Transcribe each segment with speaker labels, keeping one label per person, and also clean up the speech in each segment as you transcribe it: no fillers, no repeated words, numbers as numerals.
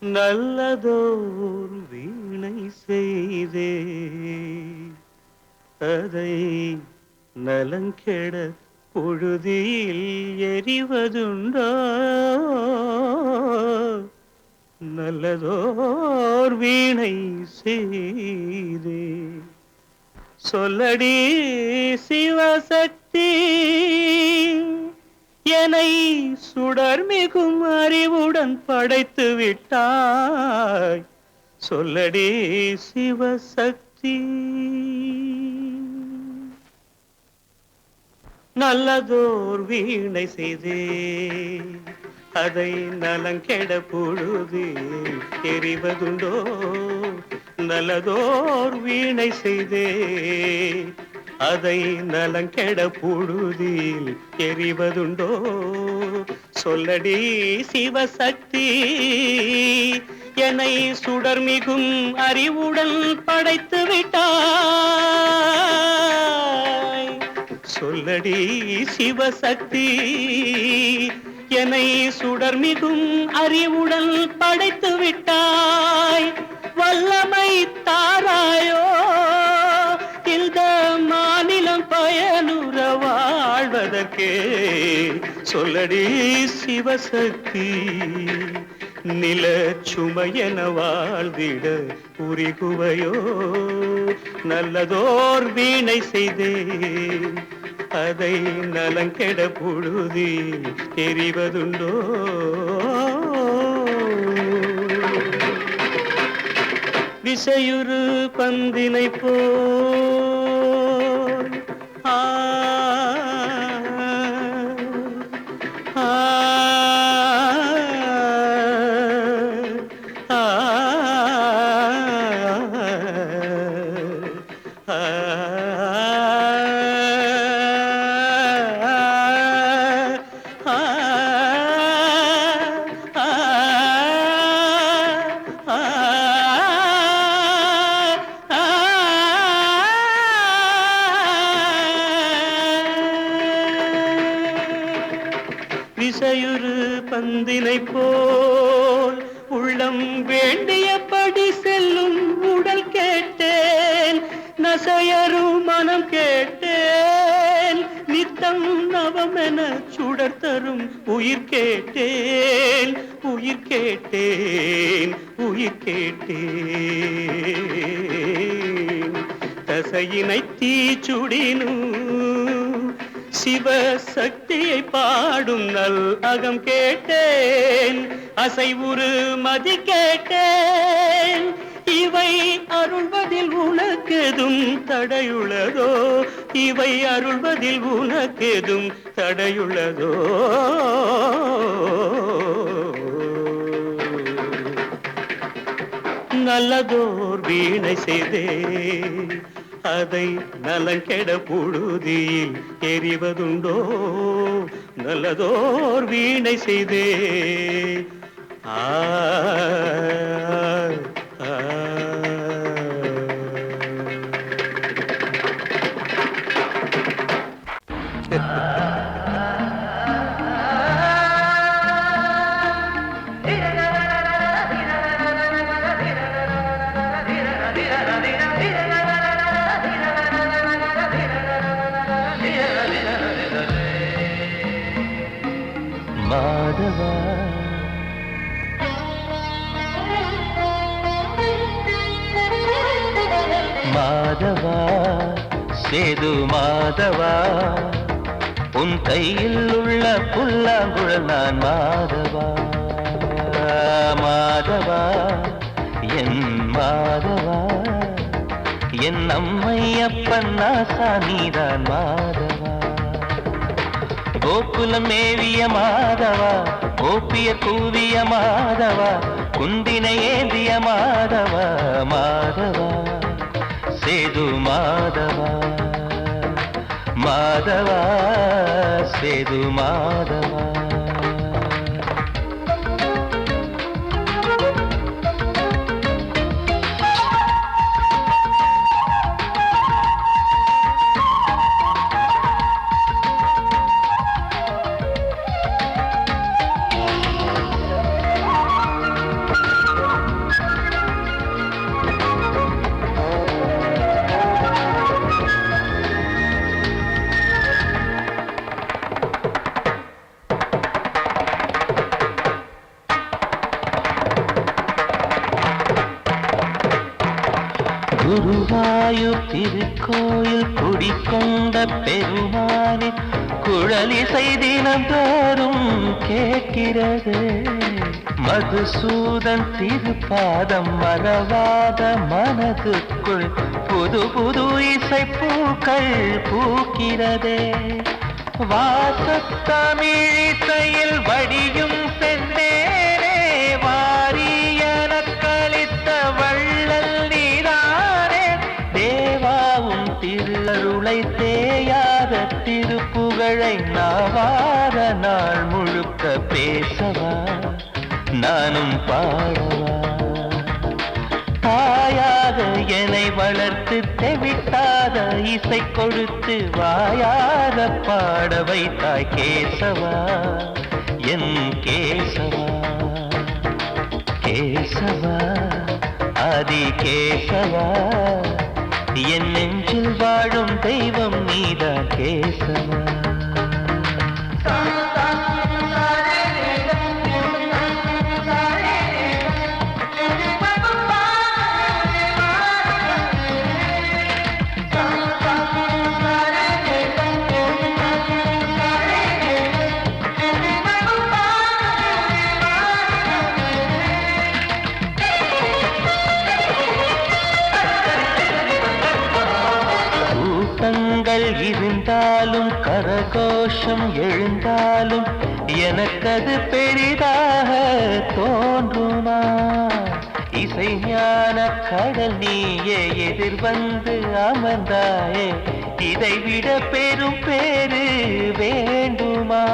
Speaker 1: நல்லதோர் வீணை செய்தே அதை நலங்கெட பொழுதில் எறிவதுண்டோ? நல்லதோர் வீணை செய்தே சொல்லடி சிவசக்தி, என்னை சுடர்மிகும் அறிவுடன் படைத்து விட்டாய். சொல்லடி சிவசக்தி. நல்லதோர் வீணை செய்தே அதை நலங்கெட பொழுது எறிவதுண்டோ? நல்லதோர் வீணை செய்தே அதை நலங்கெட பொழுதில் எறிவதுண்டோ? சொல்லடி சிவசக்தி, என்னை சுடர்மிகும் அறிவுடன் படைத்து விட்டாய். சொல்லடி சிவசக்தி, என்னை சுடர்மிகும் அறிவுடன் படைத்து விட்டாய். வல்லமை தாராயோ இந்த மாநிலம் பயனுற வாழ்வதற்கே. சொல்லடி சிவசக்தி, நில சுமையென வாழ்ந்திட உரிகுவையோ? நல்லதோர் வீணை செய்தே அதை நலங்கெட பொழுதில் எறிவதுண்டோ? விசையுறு பந்தினை போல் ஆ விசையுறு பந்தினை போல் உள்ளம் வேண்டியபடி செல்லும் உடல் கேட்டேன். நசையரு மனம் கேட்டேன். நித்தம் நவமென சுடர் தரும் உயிர் கேட்டேன். உயிர் கேட்டேன், உயிர் கேட்டேன். தசையினை தீச்சுடினும் சிவசக்தியை பாடும் நல் அகம் கேட்டேன். அசைவுறு மதி கேட்டேன். இவை அருள்வதில் உனக்கெதும் தடையுள்ளதோ? இவை அருள்வதில் உனக்கெதும் தடையுள்ளதோ? நல்லதோர் வீணை செய்தே அதை நலங்கெட பொழுதில் எறிவதுண்டோ? நல்லதோர் வீணை செய்தே ஆ
Speaker 2: மாதவா மாதவா சேது மாதவா, உன் கையில் உள்ள புல்லாங்குழல் நான் மாதவா. மாதவா என் மாதவா, என் அம்மை அப்பன் நாசா நீதான் மாதவா. கோகுலம் மேவிய மாதவா, கோப்பிய கூவிய மாதவா, குந்தினை ஏந்திய மாதவா. மாதவா சேது மாதவா, மாதவா சேது மாதவா. குருவாயூர் திருக்கோயில் குடிக்கொண்ட பெருமானின் குழலிசை தினந்தோறும் கேட்கிறது. மதுசூதன் திருப்பாதம் மறவாத மனதுக்குள் புது புது இசைப்பூக்கள் பூக்கிறதே. வாசத்தமிழிசையில் வடியும் செந்தேனே வாரியன கழித்த வள்ளல் நீதானே. தேவாவும் திருஅருளை தேயாத திருப்புகழை நாவார நாள் முழுக்க பேசவா நானும் பாடவா. தாயாக என்னை வளர்த்து தெவிட்டாத இசை கொடுத்து வாயாத பாட வைத்தாய் கேசவா என் கேசவா. கேசவா ஆதி கேசவா என் நெஞ்சில் வாழும் தெய்வம் நீதான் கேசவா. இருந்தாலும் கரகோஷம் எழுந்தாலும் எனக்கது பெரிதாக தோன்றுமா. இசை ஞான கடல் நீயே எதிர்வந்து அமர்ந்தாயே இதைவிட பெரும் பேரு வேண்டுமா.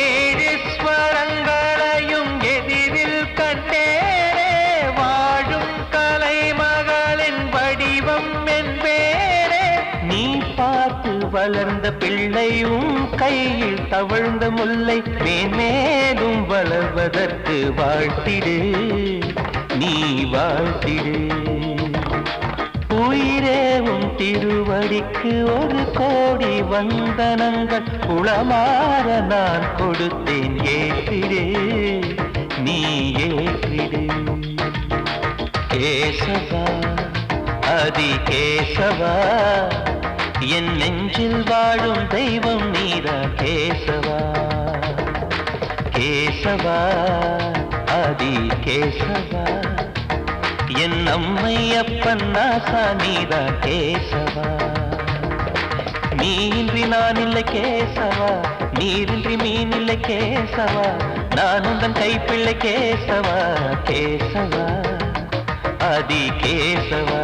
Speaker 2: ஏழு ஸ்வரங்களையும் எதிரில் கண்டேனே வாழும் கலைமகளின் வடிவம் என்பேனே. நீ பார்த்து வளர்ந்த பிள்ளையும் கையில் தவழ்ந்த முல்லை மேன்மேலும் வளர்வதற்கு வாழ்த்திடு நீ வாழ்த்திடு. உயிரேவும் திருவடிக்கு ஒரு கோடி வந்தனங்கள் உளமாற நான் கொடுத்தேன் ஏற்றிடு நீ ஏற்றிடு. கேசவா ஆதி கேசவா என் நெஞ்சில் வாழும் தெய்வம் நீதா கேசவா. கேசவா ஆதி கேசவா என் அம்மை அப்பன் நாசா நீதா கேசவா. நீன்றி நான் இல்லை கேசவா நீரின்றி மீன் இல்லை கேசவா நான் உந்தன் கைப்பிள்ளை கேசவா. கேசவா ஆதி கேசவா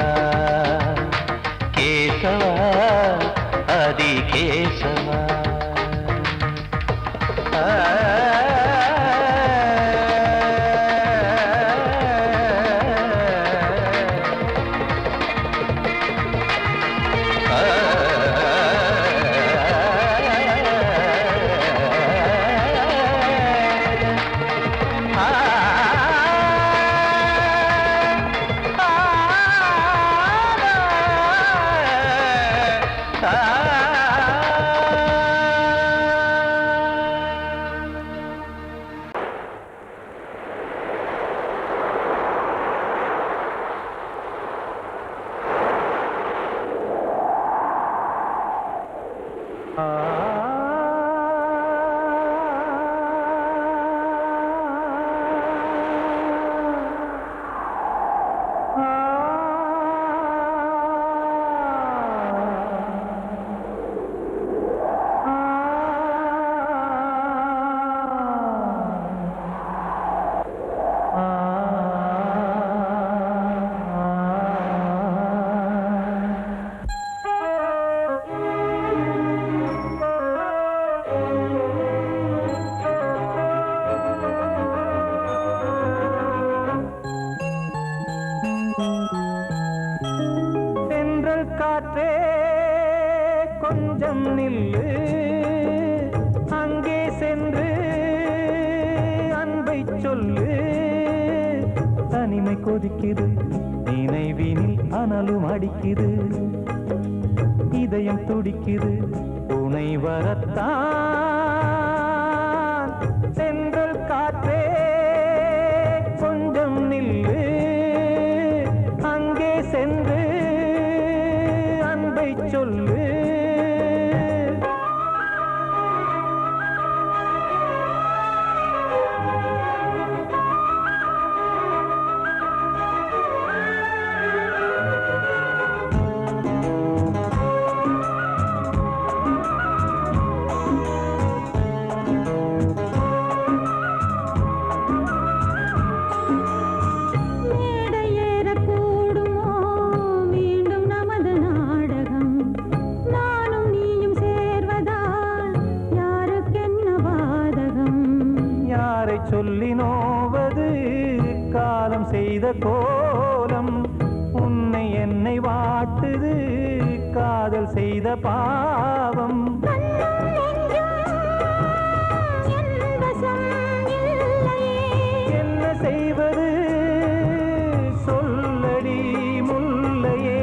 Speaker 2: கேசவா ஆதி கேசவா.
Speaker 3: காற்றே கொஞ்சம் நில்லு, அங்கே சென்று அன்பை சொல்லு. தனிமை கொதிக்குது, நினைவினில் அனலும் அடிக்குது, இதயம் துடிக்குது துணை வரத்தான். சென்றல் காற்றே கொஞ்சம் நில்லு, அங்கே சென்று சொல்லி நோவது காலம் செய்த கோலம். உன்னை என்னை வாட்டுது காதல் செய்த பாவம். என்ன செய்வது சொல்லடி முல்லையே.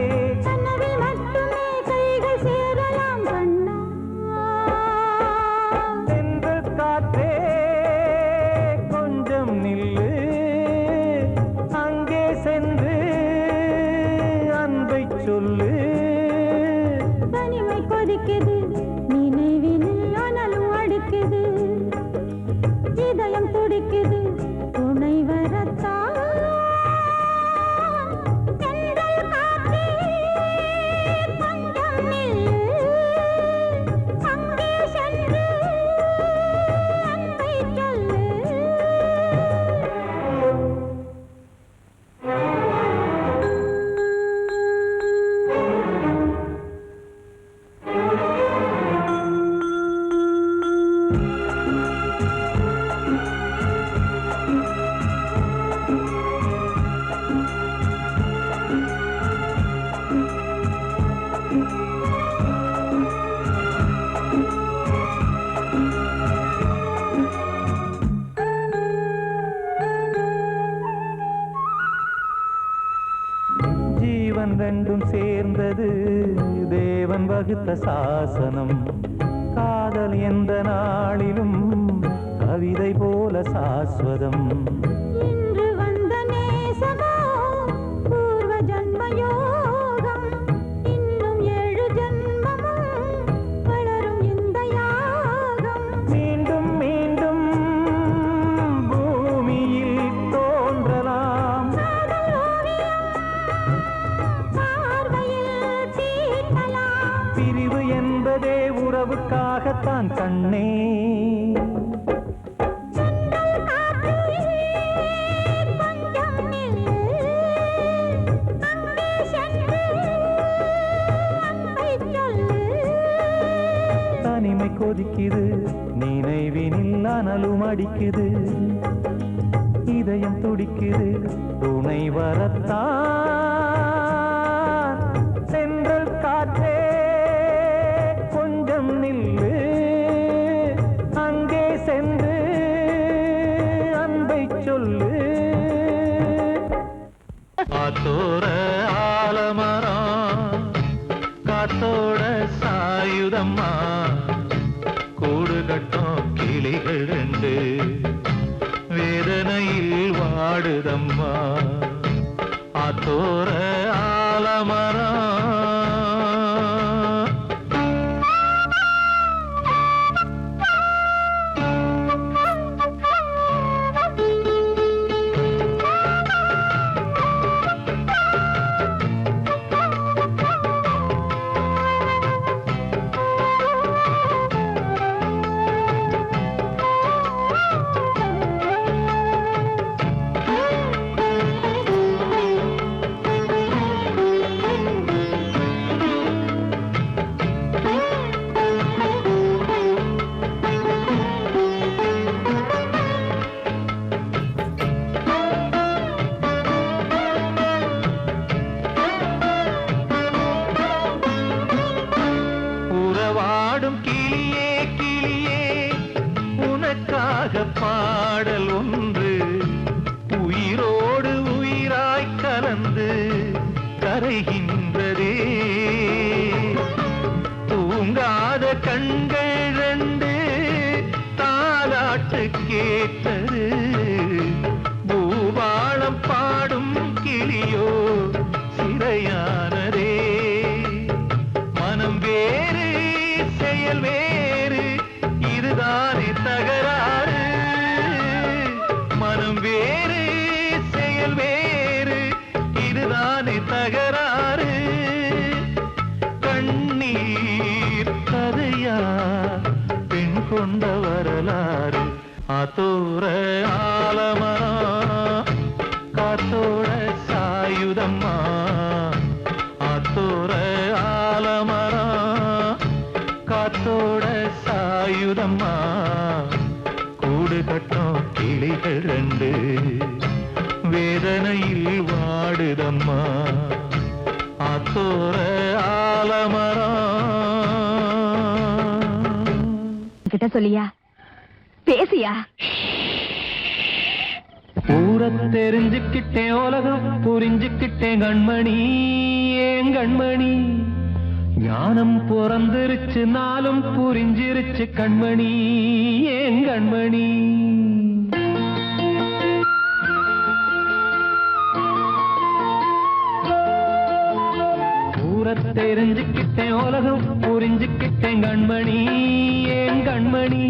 Speaker 3: தென்றல் காற்றே கொஞ்சம் நில்லு, அங்கே சென்று அன்பை சொல்லு.
Speaker 4: தனிமை கொதிக்குது, நினைவினில் அனலும் அடிக்குது, இதயம் துடிக்குது துணை வரத்தான். தென்றல் காற்றே கொஞ்சம் நில்லு, அங்கே சென்று அன்பை சொல்லு.
Speaker 3: ஜீவன் ரெண்டும் சேர்ந்தது தேவன் வகுத்த சாசனம். காதல் எந்த நாளிலும் கவிதை போல சாஸ்வதம்.
Speaker 4: இன்று வந்த நேசமோ பூர்வ ஜன்ம யோகம், இன்னும் 7 ஜன்மமும் வளரும் இந்த யாகம்.
Speaker 3: மீண்டும் மீண்டும் பூமியில் தோன்றலாம்.
Speaker 4: காதல் ஓவியம் பார்வையில் தீட்டலாம்.
Speaker 3: பிரிவு என்பதே உறவுக்காகத்தான் கண்ணே.
Speaker 4: தென்றல் காற்றே கொஞ்சம் நில்லு, அங்கே சென்று அன்பை சொல்லு.
Speaker 3: தனிமை கொதிக்குது, நினைவினில் அனலும் அடிக்குது, இதயம் துடிக்குது துணை வரத்தான். சென்றல் காற்றே கொஞ்சம் நில்லு, அங்கே சென்று அன்பை சொல்லு.
Speaker 2: காத்தோர ஆலமரம் காத்தோட சாயுதம்மா, கூடு கட்டும் கிளிகள் ரெண்டு வேதனையில் வாடுதம்மா. ஆத்தோர ஆலமரம் உறவாடும் கிளியே கிளியே, உனக்காக பாடல் ஒன்று உயிரோடு உயிராய் கலந்து கரைகின்றதே. தூங்காத கண்கள் ரெண்டு தாலாட்டு கேட்டது, பூபாளம் பாடும் கிளியோ சிறையானதே. மனம் வேறு செயல் வேறு, இதுதானே தகராறு. மனம் வேறு செயல் வேறு, இதுதானே தகராறு. கண்ணீர் கதையா பெண் கொண்ட வரலாறு. ஆத்தோர ஆலமரம் காத்தோட சாயுதம்மா, ஆத்தோர ஆலமரம் காத்தோட சாயுதம்மா, கூடு கட்டும் கிளிகள் ரெண்டு வேதனையில் வாடுதம்மா ஆத்தோர ஆலமரம்.
Speaker 4: கிட்ட சொல்லியா பேசியா?
Speaker 2: ஊரை தெரிஞ்சுக்கிட்டேன் உலகம் புரிஞ்சுக்கிட்டேன் கண்மணி ஏன் கண்மணி ஞானம் பிறந்திருச்சு நாளும் புரிஞ்சிருச்சு கண்மணி ஏன் கண்மணி. ஊரை தெரிஞ்சுக்கிட்டேன் உலகம் புரிஞ்சுக்கிட்டேன் கண்மணி ஏன் கண்மணி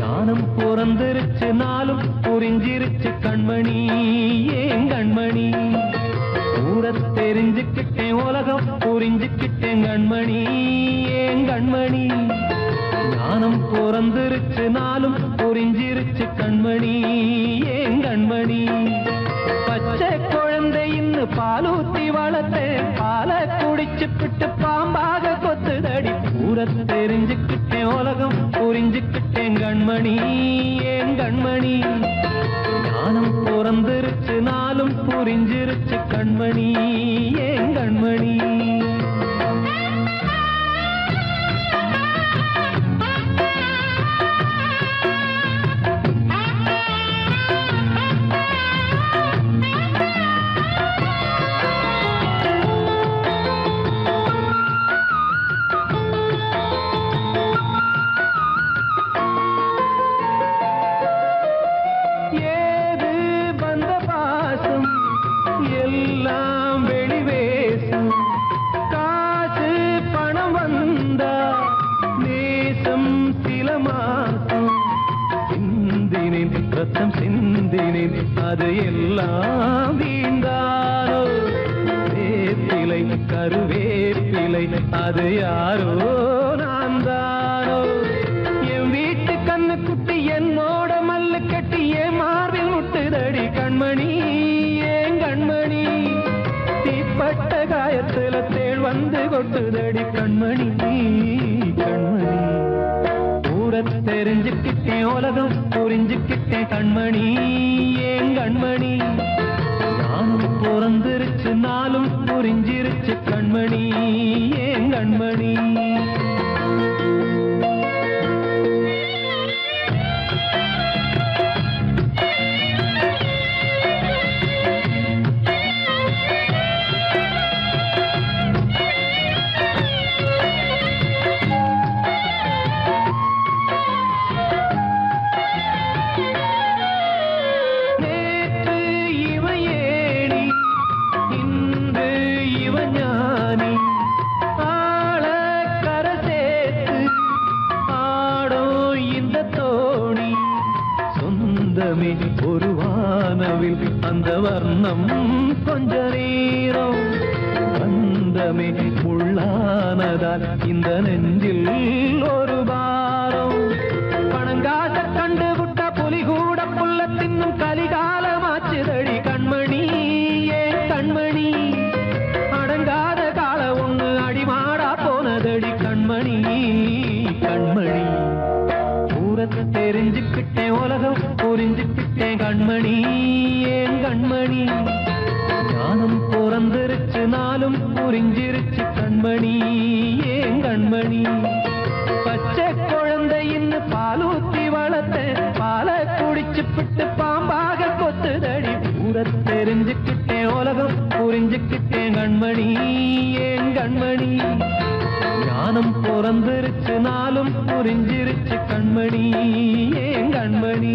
Speaker 2: ஞானம் பிறந்திருச்சு நாளும் புரிஞ்சிருச்சு கண்மணி ஏன் கண்மணி. ஊரை தெரிஞ்சுக்கிட்டேன் உலகம் புரிஞ்சுக்கிட்டேன் கண்மணி ஏன் கண்மணி ஞானம் பிறந்திருச்சு நாளும் புரிஞ்சிருச்சு கண்மணி ஏன் கண்மணி. பச்சை குழந்தை இன்னும் பாலூத்தி வளர்த்தேன் பாலை குடிச்சு பிட்டு பாம்பாக கொத்துதடி. ஊரை தெரிஞ்சுக்கிட்டேன் உலகம் புரிஞ்சுக்கிட்டேன் கண்மணி ஏன் கண்மணி ஞானம் பிறந்திருச்சு நாளும் புரிஞ்சிருச்சு கண்மணி ஏன் கண்மணி. ரத்தம் சிந்தினேன் அது எல்லாம் வீண்டானோ வேப்பிலை கருவேப்பிலை அது யாரோ நான் தானோ. என் வீட்டு கண்ணு குட்டி என்னோட மல்லு கட்டி என் மார்பில் முட்டுதடி கண்மணி ஏன் கண்மணி தீப்பட்ட காயத்துல தேள் வந்து கொட்டுதடி கண்மணி கண்மணி. ஊரை தெரிஞ்சுக்கிட்டேன் உலகம் புரிஞ்சுக்கிட்டேன் கண்மணி ஏன் கண்மணி ஞானம் பிறந்திருச்சு நாளும் புரிஞ்சிருச்சு கண்மணி ஏன் கண்மணி. ஒரு வானவில் அந்த வர்ணம் கொஞ்ச நேரம் பந்தமே உள்ளானதால் இந்த நெஞ்சில் ஒரு பாரம். பணங்காச கண்டு விட்ட புலி கூட புல்ல தின்னும் கலிகாலமாச்சுதடி கண்மணி ஏன் கண்மணி அடங்காத கால ஒண்ணு அடிமாடா போனதடி கண்மணி கண்மணி. ஊரை தெரிஞ்சுக்கிட்டேன் உலகம் புரிஞ்சுக்கிட்டேன் கண்மணி ஏன் கண்மணி ஞானம் பிறந்திருச்சு நாளும் புரிஞ்சிருச்சு கண்மணி ஏன் கண்மணி. பச்சை குழந்தை இன்னும் பாலூத்தி வளர்த்தேன் பாலை குடிச்சு பிட்டு பாம்பாக கொத்துதடி. ஊரை தெரிஞ்சுக்கிட்டேன் உலகம் புரிஞ்சுக்கிட்டேன் கண்மணி ஏன் கண்மணி ஞானம் பிறந்திருச்சு நாளும் புரிஞ்சிருச்சு கண்மணி ஏன் கண்மணி.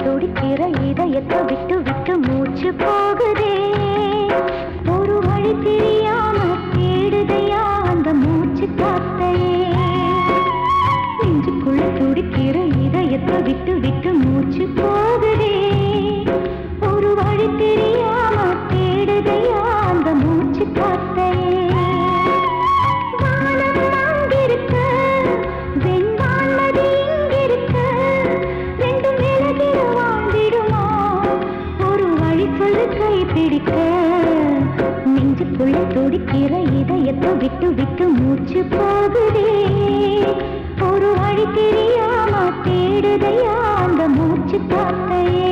Speaker 4: துடிக்கிற இதயத்தை விட்டு விட்டு மூச்சு போகுதே ஒரு வழி தெரியாம தேடுதையா அந்த மூச்சு காத்தையே. நெஞ்சுக்குள்ள துடிக்கிற இதயத்தை விட்டு விட்டு மூச்சு போகுதே பிடிக்க நெஞ்சுக்குள்ள துடிக்கிற இதயத்தை விட்டு விட்டு மூச்சு போகுதே ஒரு வழி தெரியாம தேடுதையா அந்த மூச்சு காத்தையே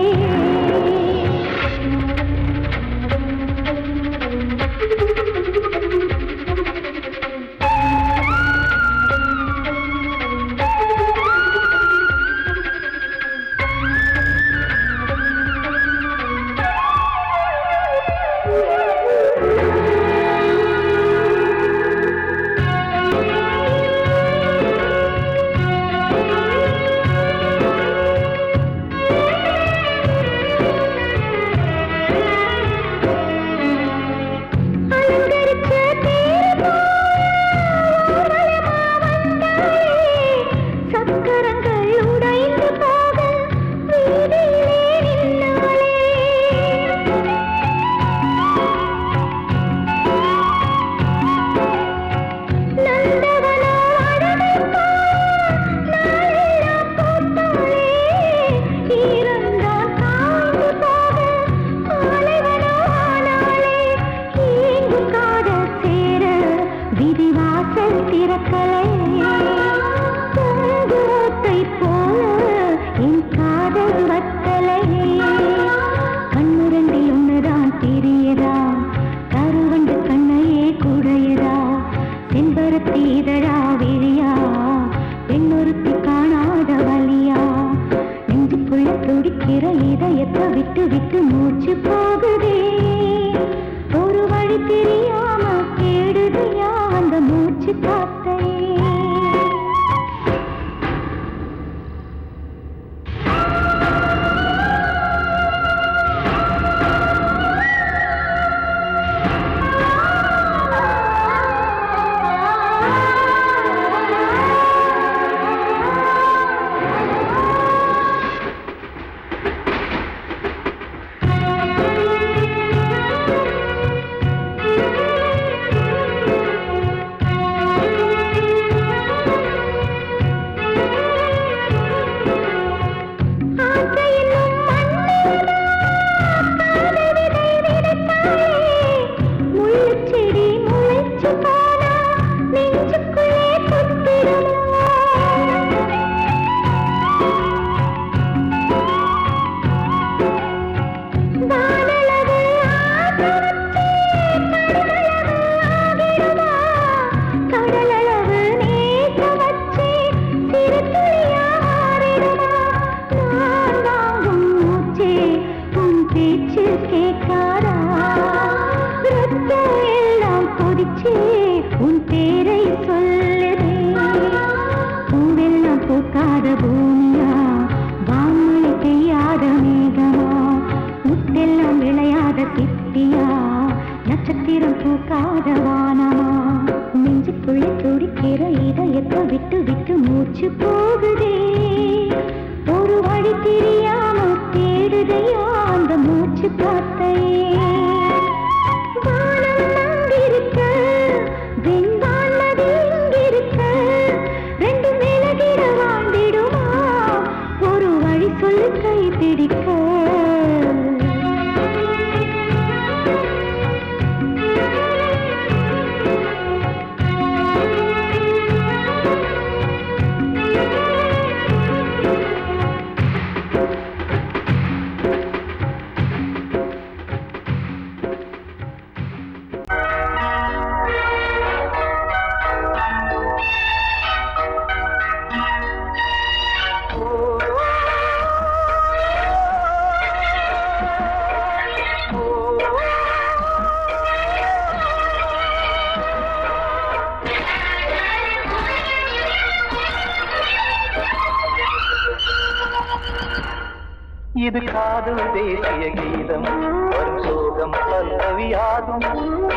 Speaker 2: இது காதல் தேசிய கீதம் வரும் சோகம் பல்லவியாகும்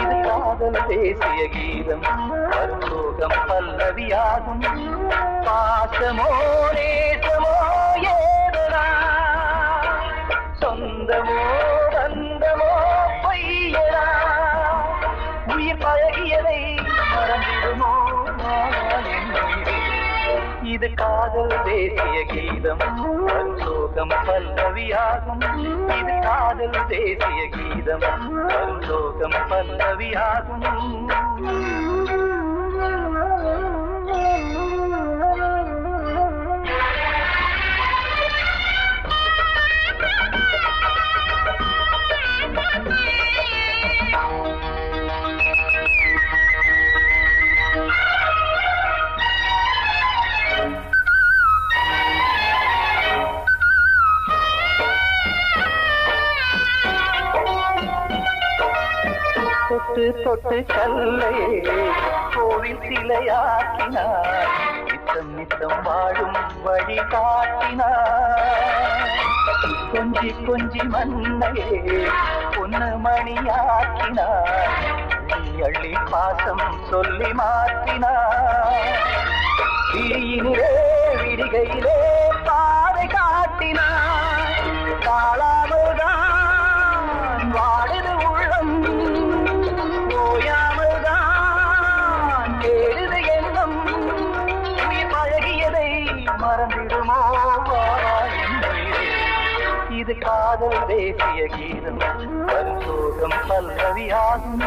Speaker 2: இது காதல் தேசிய கீதம் வரும் சோகம் பல்லவியாகும் பாசமோ நேசமோ ஏதனா சொந்தமோ பந்தமோ பொய்யனா உயிர் பழகியதை மறந்திடுமோ இது காதல் தேசிய கீதம் வரும் சோகம் பல்லவியாகும் இது காதல் காதல் தேசிய கீதம் வரும் சோகம் பல்லவியாகும். தொட்டு தொட்டு கல்லையே கோவில் சிலையாக்கினார், நித்தம் நித்தம் வாழும் வழி காட்டினார். கொஞ்சி கொஞ்சி மண்ணையே பொன்னு மணியாக்கினார், அள்ளி அள்ளி பாசம் சொல்லி மாற்றினார். விழியினிலே விடிகையிலே பாதை காட்டினார், தாழாமல்தான் வாடுது உள்ளம், ஓயாமல்தான் தேடுது எண்ணம். உயிர் பழகியதை மறந்திடுமோ இது காதல் தேசிய கீதம் வரும் சோகம் பல்லவியாகும்.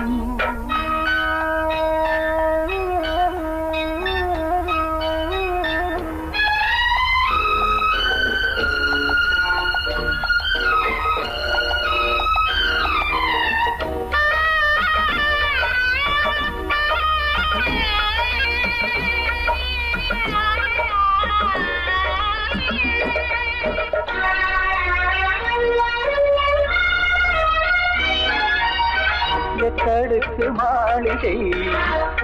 Speaker 2: எட்டடுக்கு மாளிகை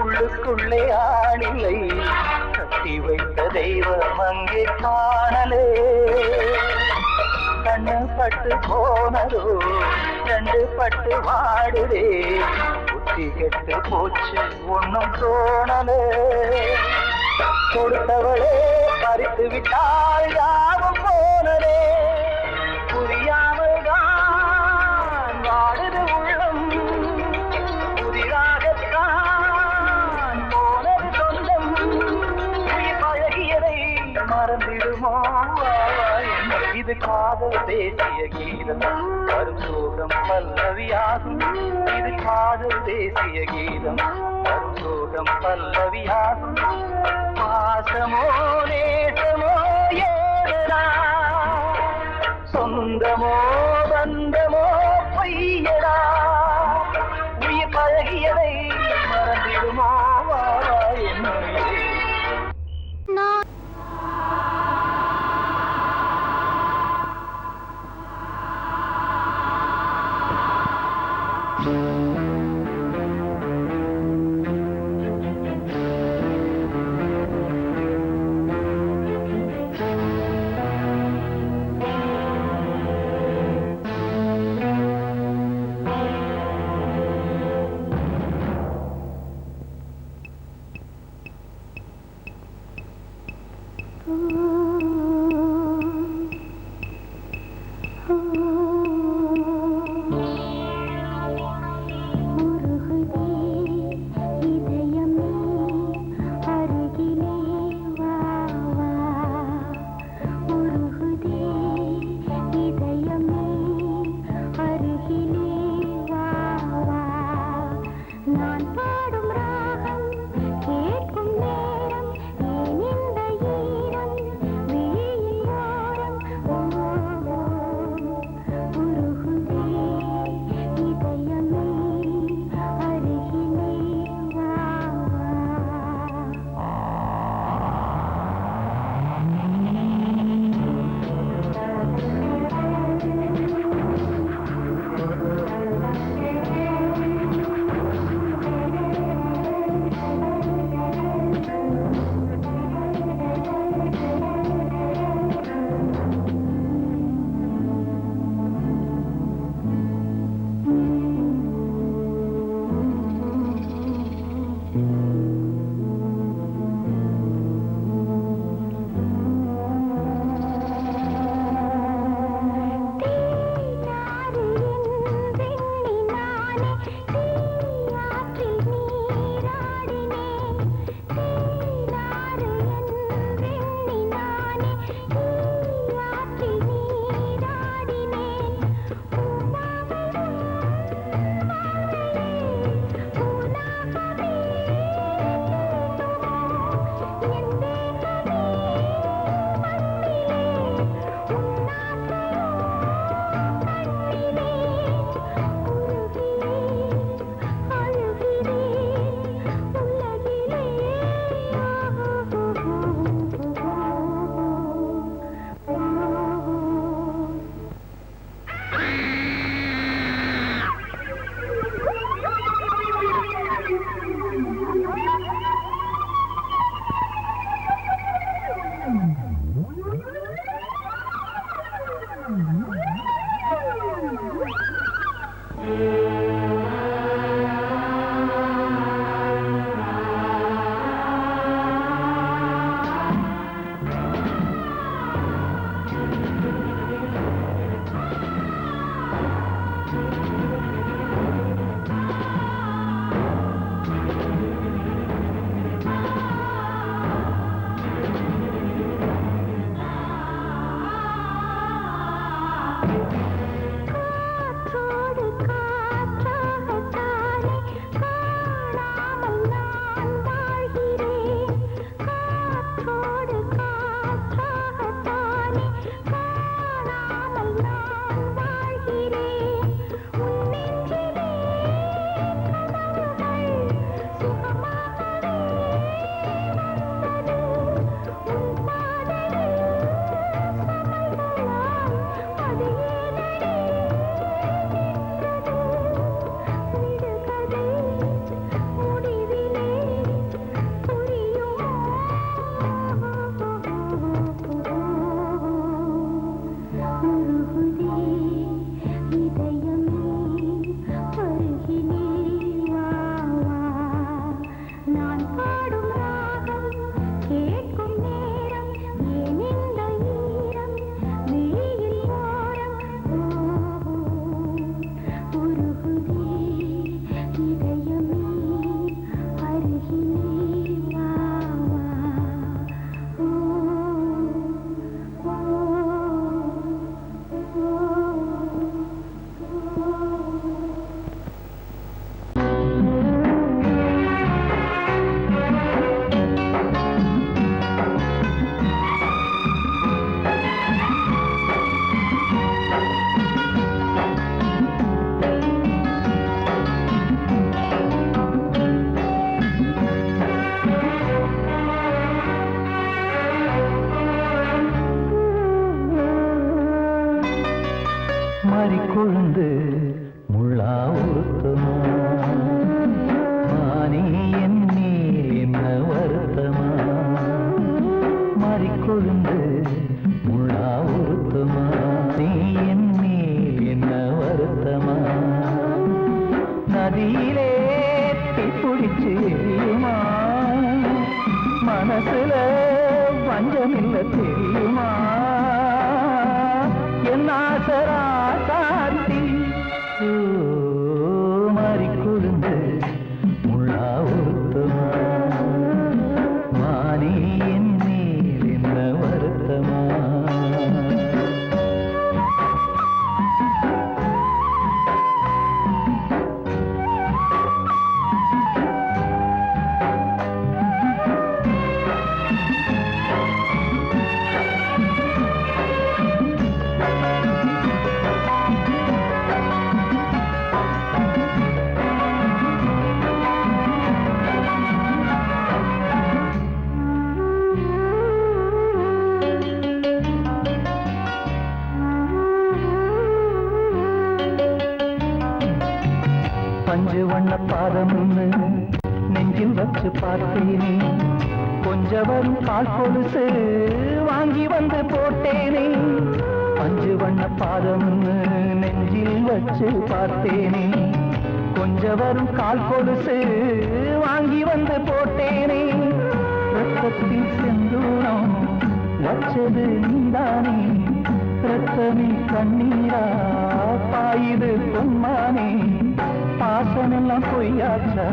Speaker 2: உள்ளுக்குள்ளே ஆளிலை, கட்டி வைத்த தெய்வம் அங்கே காணலே. கண்ணு பட்டு போனதோ ரெண்டு பட்டு வாடுதே, புத்தி கெட்டு போச்சு ஒன்னும் தோணலே. கொடுத்தவளே பறித்து விட்டால் யாவும் போனதே, புரியாமல் தான் வாடுது உள்ளம். புதிராகத்தான் போனது சொந்தம், உயிர் பழகியதை மறந்திடுமோ இது காதல் தேசிய கீதம் வரும் சோகம் பல்லவியாகும். இது காதல் தேசிய கீதம் வரும் சோகம் பல்லவியாகும். பாசமோ நேசமோ ஏதா, சொந்தமோ பந்தமோ பொய்யடா, உயிர் பழகியதை மறந்திடுமோ என்னுயிரே.
Speaker 4: காற்றோடு காற்றாகத்தானே காணாமல் நான் வாழ்கிறேன். காற்றோடு காற்றாகத்தானே காணாமல் நான் வாழ்கிறேன். உன் நெஞ்சிலே கனவுகள் சுகமாகவே வந்தது. உன் பாதையில் சமைகளால் அது ஏனடி விடுகதை முடிவிலே புரியுமோ? உருகுதே இதயமே அருகிலே வா வா. நான் பாடும் ராகம் கேட்கும் நேரம் ஏன் இந்த ஈரம் வெயில் ஓரம் உருகுதே இதயமே அருகிலே வா வா.
Speaker 3: மாறிக்கொழுந்து முள்ளா உருத்தமா மானே என் மேல் என்ன வருத்தமா மாறிக்கொழுந்து முள்ளா உருத்தமா நீ என் மேல் என்ன வருத்தமா நதியிலே தீப்பிடிச்சு எரியுமா மனசுல வஞ்சமில்ல தெரியுமா என் ஆசரா சாத்தி மாறிக்கொழுந்து முள்ளா உருத்தமா மானே என் மேல் என்ன வருத்தமா பஞ்சு வண்ண பாதம்னு நெஞ்சில் வச்சு பார்த்தேனே கொஞ்சம் வரும் கால் கொலுசு வாங்கி வந்து போட்டேனே பஞ்சு வண்ண பாதம்னு நெஞ்சில் வச்சு பார்த்தேனே கொஞ்சம் வரும் கால் கொலுசு வாங்கி வந்து போட்டேனே ரத்தத்தில் செந்தூரம் வச்சது நீதானே ரத்தமே கண்ணீரா பாயுது பொன்மானே பாசமெல்லாம் பொய்யாச்சா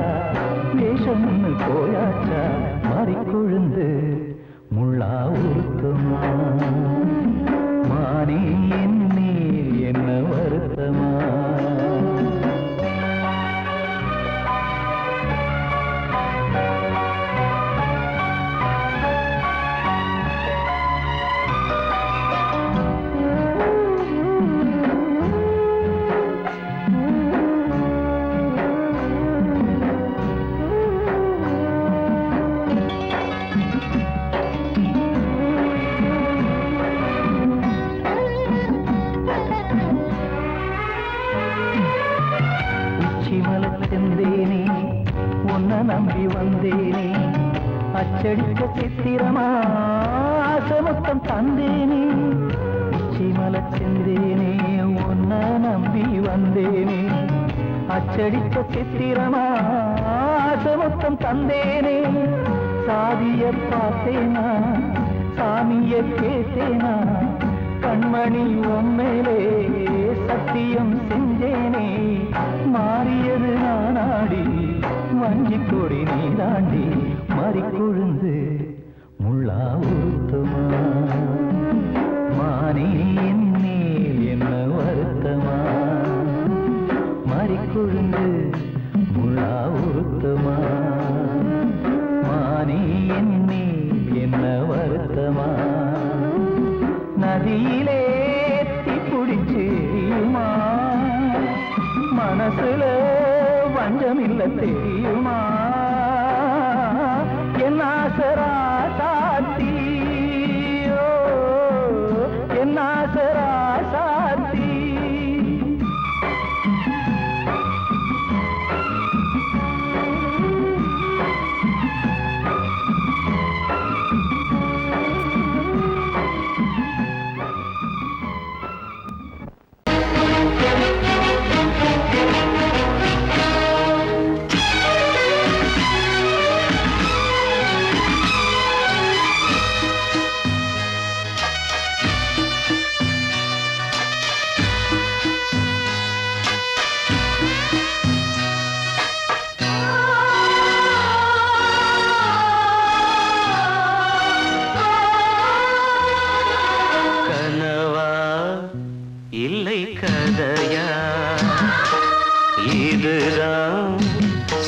Speaker 3: வேஷம் போயாச்சா மாறிக்கொழுந்து முள்ளா உருத்தமா மானே என் மேல் என்ன வருத்தமா செந்தேனே உன்னை நம்பி வந்தேனே அச்சடித்த சித்திரமா ஆசமுத்தம் தந்தேனே உச்சிமல செந்தேனே உன்னை நம்பி வந்தேனே அச்சடித்த சித்திரமா மொத்தம் தந்தேனே சாதிய பார்த்தேனா சாமிய கேட்டேனா கண்மணி உம்மேலே சத்தியம் செஞ்சேனே மாறியது நானாடி வஞ்சி கொடி நீதாண்டி மறிக்கொழுந்து முள்ளா உருத்தமா மானே மேல் என்ன வருத்தமா மறிக்கொழுந்து முள்ளா உருத்தமா மானே மேல் என்ன வருத்தமா நதியிலே பிடிச்சுமா மனசுல வஞ்சமில்ல தெரியுமா என்ன ஆசரா சாத்தி என்ன ஆசரா சாத்தி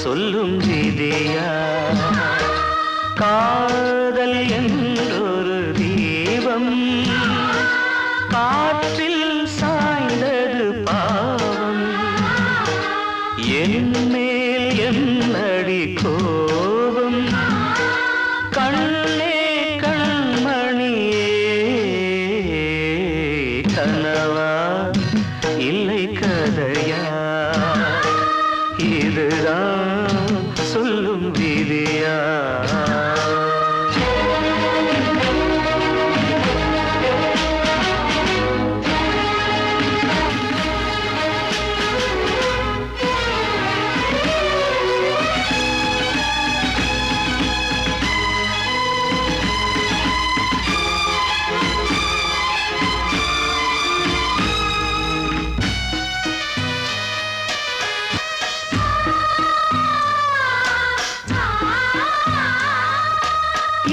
Speaker 1: சொல்லும் விதியா காதல் என்றொரு தீபம் காற்றில் சாய்ந்தது பாவம் என் மேல் என்னடி கோபம் கண்ணே கண்மணியே கனவா இல்லை கதையா இதுதான் சொல்லும் விதியா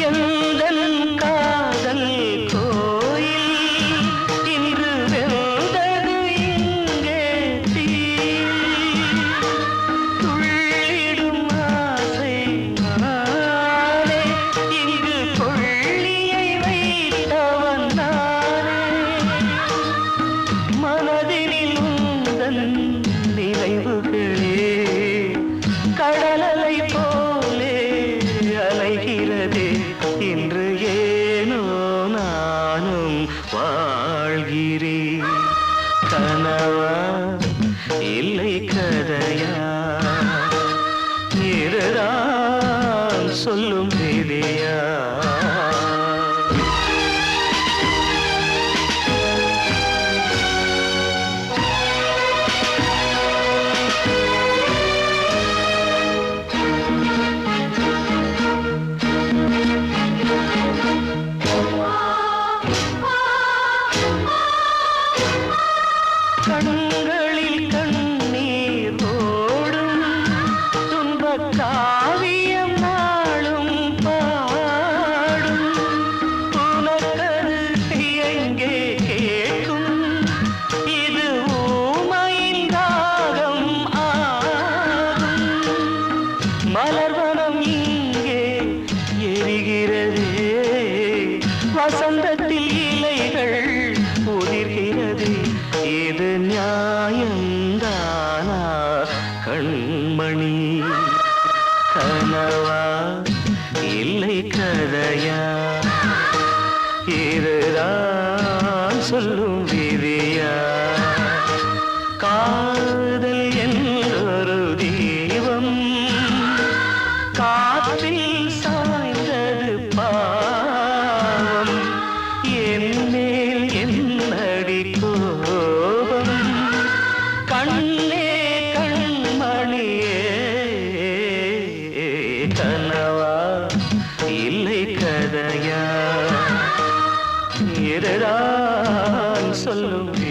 Speaker 1: எந்தன் காதல் கோயில் இன்று வெந்தது இங்கே தீ துள்ளிடும் ஆசை நானே இங்கு கொள்ளியை வைத்தவன் நானே மனதினில் உந்தன் நினைவுகளே கடலலை போலே அலைகிறதே இன்று ஏனோ நானும் வாழ்கிறேன் கனவா இல்லை கதையா இதுதான் சொல்லும் விதியா கண்களில் கண்ணீர் ஓடும் துன்பக் காவியம் நாளும் பாடும் உனக்கது எங்கே கேட்கும் இது ஊமையின் ராகம் ஆகும் மலர்வனம் இங்கே எரிகிறதே வசந்தத்தில் இலைகள் உதிர்கிறது இது நியாயம் சொல்லும்